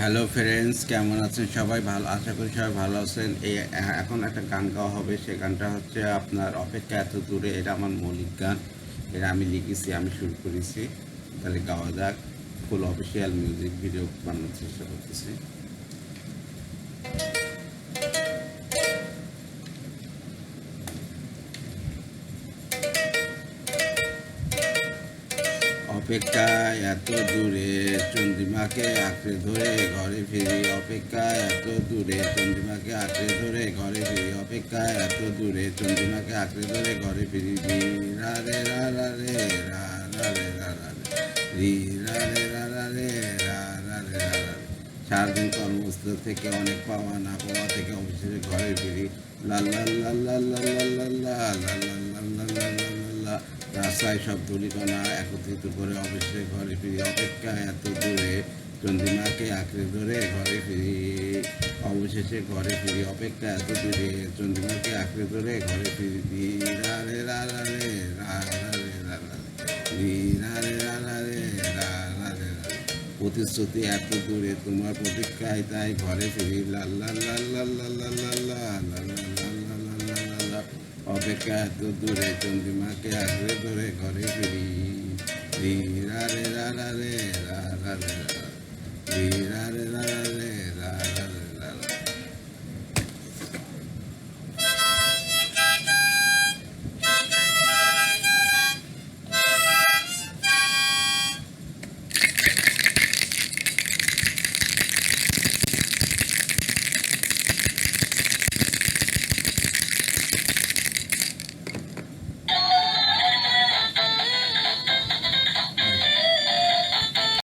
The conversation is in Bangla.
হ্যালো ফ্রেন্ডস, কেমন আছেন সবাই? ভালো, আশা করি সবাই ভালো আছেন। এখন একটা গান গাওয়া হবে, সে গানটা হচ্ছে আপনার অপেক্ষা এত দূরে। এটা আমার মৌলিক গান, এটা আমি লিখেছি, আমি শুরু করেছি। তাহলে গাওয়া যাক। ফুল অফিসিয়াল মিউজিক ভিডিও বানানোর চেষ্টা করতেছি। অপেক্ষায় এত দূরে চন্দ্রিমাকে আঁকড়ে ধরে ঘরে ফিরি। অপেক্ষায় এত দূরে চন্দ্রিমাকে আঁকড়ে ধরে ঘরে ফিরি। অপেক্ষায় এত দূরে চন্দ্রিমাকে আঁকড়ে ধরে ঘরে ফিরি। রা রে রা রা রে রা রা রে রা রা রে রি রা রে রা রা রে রা রা রে রা রা রে। সারাদিন কর্মস্থ থেকে অনেক পাওয়া না পাওয়া থেকে অবশেষে ঘরে ফিরি। লা লা লা লা লা লা লা লা লা লা লা লা লা। রাস্তায় সব ধূলিকণা একত্রিত করে অবশেষে ঘরে ফিরি। অপেক্ষা এত দূরে চন্দ্রিমাকে আঁকড়ে ধরে ঘরে ফিরি। অবশেষে ঘরে ফিরি। অপেক্ষা এত দূরে চন্দ্রিমাকে আঁকড়ে ধরে ঘরে ফিরি। রা রে রা রা রে রা রা রে রা রা রে রা রে রা রা রে রা রা রে রা। প্রতিশ্রুতি এত দূরে তোমার প্রতীক্ষায় তাই ঘরে ফিরি। লা লা লা লা লা লা লা লা লা লা লা লা লা লা। অপেক্ষা এত দূরে চন্দ্রিমাকে আঁকড়ে ধরে ঘরে ফিরি। রি রা রে রা রা রে রা রা রে রা রি রা রে